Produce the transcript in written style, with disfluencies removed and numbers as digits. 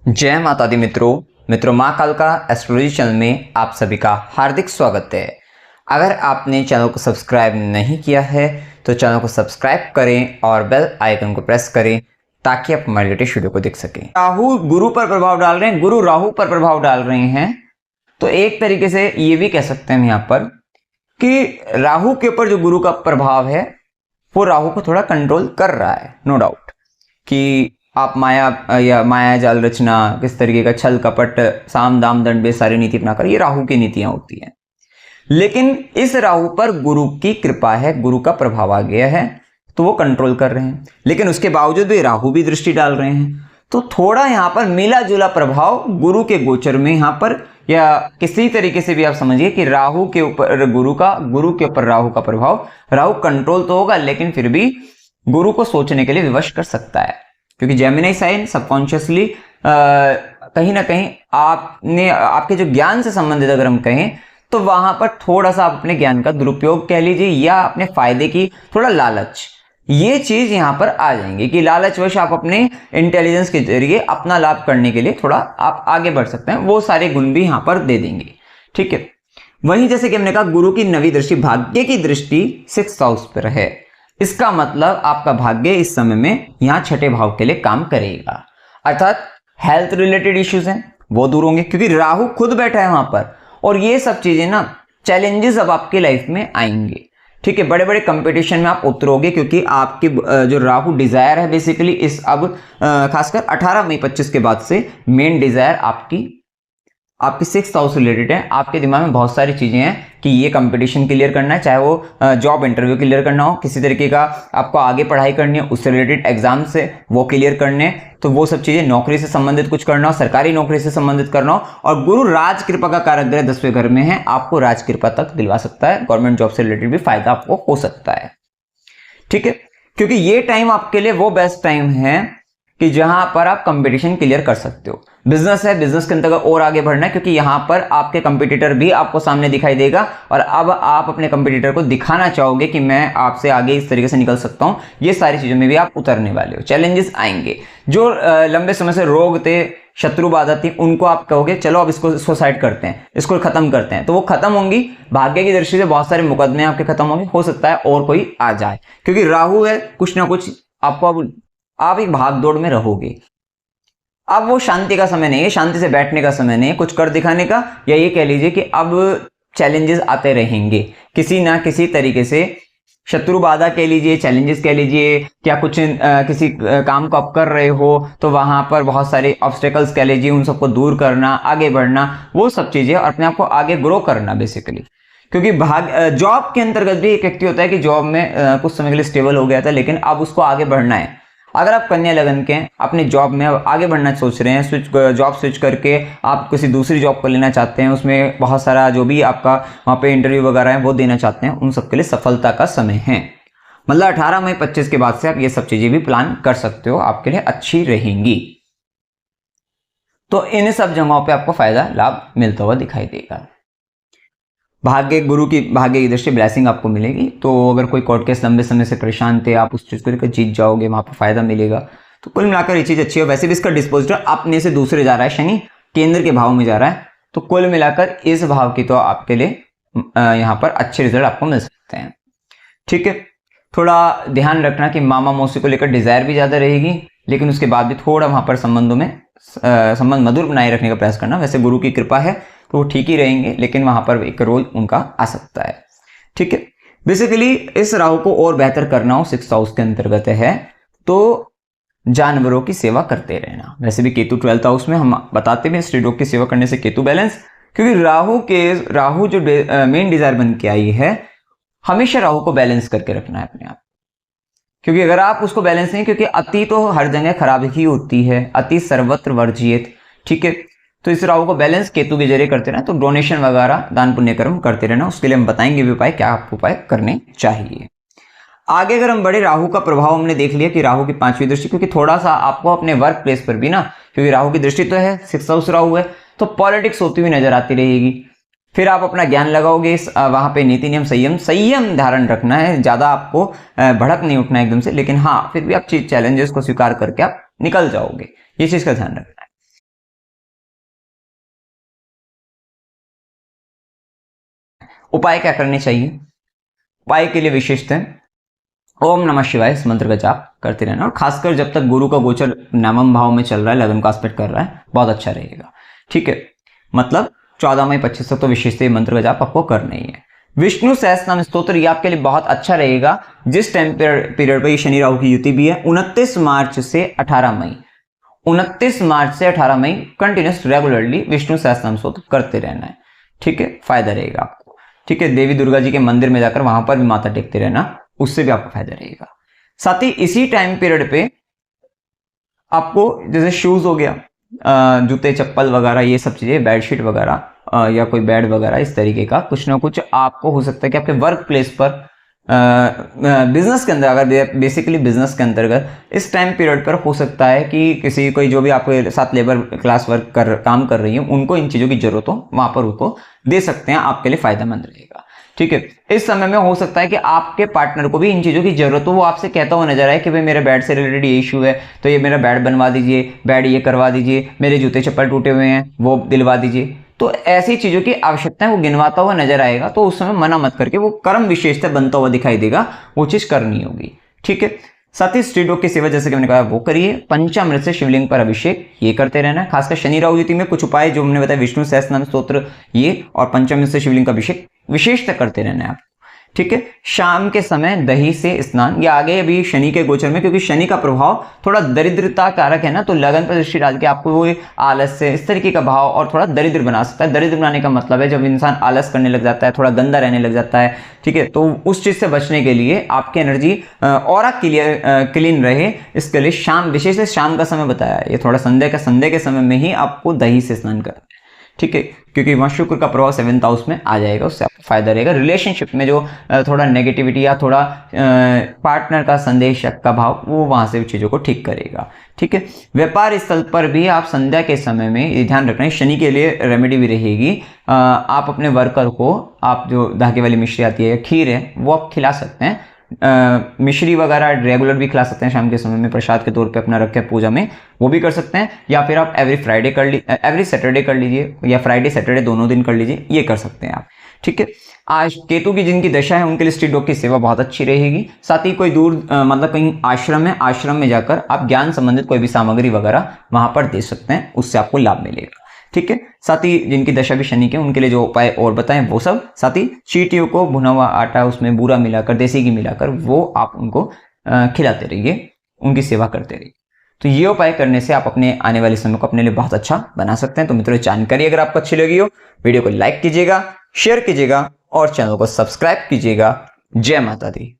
जय माता दी मित्रों माँ कालका एस्ट्रोलॉजी चैनल में आप सभी का हार्दिक स्वागत है। अगर आपने चैनल को सब्सक्राइब नहीं किया है तो चैनल को सब्सक्राइब करें और बेल आइकन को प्रेस करें ताकि आप हमारे लेटेस्ट वीडियो को देख सकें। राहु गुरु पर प्रभाव डाल रहे हैं, गुरु राहु पर प्रभाव डाल रहे हैं, तो एक तरीके से ये भी कह सकते हैं यहाँ पर कि राहु के ऊपर जो गुरु का प्रभाव है वो राहु को थोड़ा कंट्रोल कर रहा है। नो डाउट कि आप माया जाल रचना, किस तरीके का छल कपट, साम दाम दंड बे सारी नीति अपना कर, ये राहु की नीतियां होती हैं। लेकिन इस राहु पर गुरु की कृपा है, गुरु का प्रभाव आ गया है तो वो कंट्रोल कर रहे हैं। लेकिन उसके बावजूद भी राहु भी दृष्टि डाल रहे हैं, तो थोड़ा यहाँ पर मिला जुला प्रभाव गुरु के गोचर में यहाँ पर, या किसी तरीके से भी आप समझिए कि राहु के ऊपर गुरु का, गुरु के ऊपर राहु का प्रभाव, राहु कंट्रोल तो होगा लेकिन फिर भी गुरु को सोचने के लिए विवश कर सकता है। क्योंकि जेमिनी साइन सबकॉन्शियसली कहीं ना कहीं आपके जो ज्ञान से संबंधित अगर हम कहें तो वहां पर थोड़ा सा आप अपने ज्ञान का दुरुपयोग कह लीजिए, या अपने फायदे की थोड़ा लालच, ये चीज यहां पर आ जाएंगे कि लालचवश आप अपने इंटेलिजेंस के जरिए अपना लाभ करने के लिए थोड़ा आप आगे बढ़ सकते हैं, वो सारे गुण भी यहां पर दे देंगे। ठीक है, वहीं जैसे कि हमने कहा गुरु की नवी दृष्टि, भाग्य की दृष्टि 6th हाउस पर है। इसका मतलब आपका भाग्य इस समय में यहां छठे भाव के लिए काम करेगा, अर्थात हेल्थ रिलेटेड इश्यूज हैं वो दूर होंगे क्योंकि राहु खुद बैठा है वहां पर, और ये सब चीजें ना चैलेंजेस अब आपकी लाइफ में आएंगे। ठीक है, बड़े बड़े कंपटीशन में आप उतरोगे क्योंकि आपकी जो राहु डिजायर है बेसिकली इस अब खासकर 18 मई 25 के बाद से मेन डिजायर आपकी 6th हाउस रिलेटेड है। आपके दिमाग में बहुत सारी चीजें हैं कि ये कंपटीशन क्लियर करना है, चाहे वो जॉब इंटरव्यू क्लियर करना हो, किसी तरीके का आपको आगे पढ़ाई करनी है, उससे रिलेटेड एग्जाम से वो क्लियर करने, तो वो सब चीजें, नौकरी से संबंधित कुछ करना हो, सरकारी नौकरी से संबंधित करना हो। और गुरु राज कृपा का कारक ग्रह 10वें घर में है, आपको राज कृपा तक दिलवा सकता है, गवर्नमेंट जॉब से रिलेटेड भी फायदा आपको हो सकता है। ठीक है, क्योंकि ये टाइम आपके लिए वो बेस्ट टाइम है कि जहां पर आप कंपटीशन क्लियर कर सकते हो। बिजनेस है, बिजनेस के अंतर्गत और आगे बढ़ना है क्योंकि यहां पर आपके कंपटीटर भी आपको सामने दिखाई देगा और अब आप अपने कंपटीटर को दिखाना चाहोगे कि मैं आपसे आगे इस तरीके से निकल सकता हूं। ये सारी चीजों में भी आप उतरने वाले हो, चैलेंजेस आएंगे। जो लंबे समय से रोग थे, शत्रु बाधा थी, उनको आप कहोगे चलो अब इसको सुसाइड करते हैं, इसको खत्म करते हैं, तो वो खत्म होंगी। भाग्य की दृष्टि से बहुत सारे मुकदमे आपके खत्म होंगे, हो सकता है और कोई आ जाए क्योंकि राहु है, कुछ ना कुछ आपको, अब आप एक भाग दौड़ में रहोगे। अब वो शांति का समय नहीं है, शांति से बैठने का समय नहीं है, कुछ कर दिखाने का, या ये कह लीजिए कि अब चैलेंजेस आते रहेंगे किसी ना किसी तरीके से। शत्रु बाधा कह लीजिए, चैलेंजेस कह लीजिए, क्या कुछ किसी काम को आप कर रहे हो तो वहां पर बहुत सारे ऑब्स्टेकल्स कह लीजिए, उन सबको दूर करना, आगे बढ़ना, वो सब चीजें, और अपने आप को आगे ग्रो करना बेसिकली। क्योंकि जॉब के अंतर्गत भी एक व्यक्ति होता है कि जॉब में कुछ समय के लिए स्टेबल हो गया था लेकिन अब उसको आगे बढ़ना है। अगर आप कन्या लगन के अपनी जॉब में अब आगे बढ़ना सोच रहे हैं, जॉब स्विच करके आप किसी दूसरी जॉब को लेना चाहते हैं, उसमें बहुत सारा जो भी आपका वहाँ पे इंटरव्यू वगैरह है वो देना चाहते हैं, उन सबके लिए सफलता का समय है। मतलब 18 मई 25 के बाद से आप ये सब चीजें भी प्लान कर सकते हो, आपके लिए अच्छी रहेंगी। तो इन सब जगहों पर आपको फायदा लाभ मिलता हुआ दिखाई देगा। गुरु की भाग्य की दृष्टि ब्लेसिंग आपको मिलेगी। तो अगर कोई कोर्ट केस लंबे समय से परेशान थे, आप उस चीज को लेकर जीत जाओगे, वहां पर फायदा मिलेगा। तो कुल मिलाकर ये चीज अच्छी है। वैसे भी इसका डिस्पोजिटर अपने से दूसरे जा रहा है, शनि केंद्र के भाव में जा रहा है, तो कुल मिलाकर इस भाव की तो आपके लिए यहाँ पर अच्छे रिजल्ट आपको मिल सकते हैं। ठीक है, थोड़ा ध्यान रखना कि मामा मौसी को लेकर डिजायर भी ज्यादा रहेगी, लेकिन उसके बाद भी थोड़ा वहां पर संबंधों में संबंध मधुर बनाए रखने का प्रयास करना। वैसे गुरु की कृपा है तो वो ठीक ही रहेंगे, लेकिन वहां पर एक रोल उनका आ सकता है। ठीक है, बेसिकली इस राहु को और बेहतर करना हो 6th हाउस के अंतर्गत है तो जानवरों की सेवा करते रहना। वैसे भी केतु 12th हाउस में, हम बताते हैं स्त्री डॉग की सेवा करने से केतु बैलेंस, क्योंकि राहु जो मेन डिजायर बन के आई है, हमेशा राहु को बैलेंस करके रखना है अपने आप। क्योंकि अगर आप उसको बैलेंस नहीं, क्योंकि अति तो हर जगह खराब ही होती है, अति सर्वत्र वर्जियेत। ठीक है, तो इस राहु को बैलेंस केतु के जरिए करते रहना, तो डोनेशन वगैरह दान पुण्य कर्म करते रहना। उसके लिए हम बताएंगे भी उपाय, क्या आपको उपाय करने चाहिए। आगे अगर हम बड़े, राहु का प्रभाव हमने देख लिया कि राहु की 5वीं दृष्टि, क्योंकि थोड़ा सा आपको अपने वर्क प्लेस पर भी ना, क्योंकि राहु की दृष्टि तो है, 6th हाउस राहु है, तो पॉलिटिक्स होती हुई नजर आती रहेगी। फिर आप अपना ज्ञान लगाओगे, वहां पे नीति नियम संयम धारण रखना है, ज्यादा आपको भड़क नहीं उठना एकदम से, लेकिन हाँ फिर भी आप चैलेंजेस को स्वीकार करके आप निकल जाओगे, ये चीज का ध्यान रखना है। उपाय क्या करने चाहिए? उपाय के लिए विशेषतः ओम नमः शिवाय इस मंत्र का जाप करते रहना, और खासकर जब तक गुरु का गोचर नवम भाव में चल रहा है, लगन का एस्पेक्ट कर रहा है, बहुत अच्छा रहेगा। ठीक है, मतलब 14 मई 25 तक तो विशेषतः मंत्र का जाप आपको करना ही है। विष्णु सहस्त्रनाम स्तोत्र ये आपके लिए बहुत अच्छा रहेगा। जिस टाइम पीरियड पर शनि राहु की युति भी है, 29 मार्च से 18 मई, 29 मार्च से 18 मई कंटिन्यूस रेगुलरली विष्णु सहस्त्रनाम स्तोत्र करते रहना है। ठीक है, फायदा रहेगा आपको। ठीक है, देवी दुर्गा जी के मंदिर में जाकर वहां पर भी माथा टेकते रहना, उससे भी आपको फायदा रहेगा। साथ ही इसी टाइम पीरियड पे आपको जैसे शूज हो गया, जूते चप्पल वगैरह, ये सब चीजें, बेडशीट वगैरह या कोई बेड वगैरह, इस तरीके का कुछ ना कुछ आपको हो सकता है कि आपके वर्क प्लेस पर बिजनेस के अंदर, अगर बेसिकली बिजनेस के अंतर्गत इस टाइम पीरियड पर हो सकता है कि किसी कोई जो भी आपके साथ लेबर क्लास वर्क काम कर रही है, उनको इन चीजों की जरूरत हो, वहां पर उनको दे सकते हैं, आपके लिए फायदेमंद रहेगा। ठीक है, इस समय में हो सकता है कि आपके पार्टनर को भी इन चीजों की जरूरत हो, वो आपसे कहता हुआ नजर आए कि भाई मेरे बेड से रिलेटेड ये इशू है, तो ये मेरा बेड बनवा दीजिए, बेड ये करवा दीजिए, मेरे जूते चप्पल टूटे हुए हैं वो दिलवा दीजिए। तो ऐसी चीजों की आवश्यकता है, वो गिनवाता हुआ नजर आएगा, तो उस समय मना मत करके, वो कर्म विशेषता बनता हुआ दिखाई देगा, वो चीज करनी होगी। ठीक है, साथ ही स्त्री डॉग की सेवा जैसे कि मैंने कहा वो करिए। पंचामृत से शिवलिंग पर अभिषेक ये करते रहना है। खासकर शनि राहु युति में कुछ उपाय जो हमने बताया, विष्णु सहस्त्रनाम स्तोत्र ये और पंचामृत से शिवलिंग का अभिषेक विशेषतः करते रहना है आप। ठीक है, शाम के समय दही से स्नान, या आगे अभी शनि के गोचर में, क्योंकि शनि का प्रभाव थोड़ा दरिद्रता कारक है ना, तो लगन पर दृष्टि डाल के आपको वो आलस से इस तरीके का भाव और थोड़ा दरिद्र बना सकता है। दरिद्र बनाने का मतलब है जब इंसान आलस करने लग जाता है, थोड़ा गंदा रहने लग जाता है। ठीक है, तो उस चीज से बचने के लिए आपकी एनर्जी और क्लीन रहे, इसके लिए शाम, विशेष शाम का समय बताया है, ये थोड़ा संध्या के समय में ही आपको दही से स्नान करना है। ठीक है, क्योंकि वहां शुक्र का प्रभाव 7th हाउस में आ जाएगा, उससे आपको फायदा रहेगा। रिलेशनशिप में जो थोड़ा नेगेटिविटी या थोड़ा पार्टनर का संदेश का भाव, वो वहां से चीजों को ठीक करेगा। ठीक है, व्यापार स्थल पर भी आप संध्या के समय में ये ध्यान रखना है, शनि के लिए रेमेडी भी रहेगी। आप अपने वर्कर को, आप जो धागे वाली मिश्री आती है, खीर है, वो आप खिला सकते हैं। मिश्री वगैरह रेगुलर भी खिला सकते हैं, शाम के समय में प्रसाद के तौर पे अपना रखे पूजा में, वो भी कर सकते हैं। या फिर आप एवरी सैटरडे कर लीजिए, या फ्राइडे सैटरडे दोनों दिन कर लीजिए, ये कर सकते हैं आप। ठीक है, आज केतु की जिनकी दशा है उनके लिए स्ट्रीट डॉग की सेवा बहुत अच्छी रहेगी। साथ ही कोई दूर मतलब कहीं आश्रम है, आश्रम में जाकर आप ज्ञान संबंधित कोई भी सामग्री वगैरह वहां पर दे सकते हैं, उससे आपको लाभ मिलेगा। ठीक है, साथ ही जिनकी दशा भी शनि के, उनके लिए जो उपाय और बताएं वो सब, साथ ही चींटियों को भुना हुआ आटा, उसमें बूरा मिलाकर, देसी घी मिलाकर, वो आप उनको खिलाते रहिए, उनकी सेवा करते रहिए। तो ये उपाय करने से आप अपने आने वाले समय को अपने लिए बहुत अच्छा बना सकते हैं। तो मित्रों, जानकारी अगर आपको अच्छी लगी हो, वीडियो को लाइक कीजिएगा, शेयर कीजिएगा और चैनल को सब्सक्राइब कीजिएगा। जय माता दी।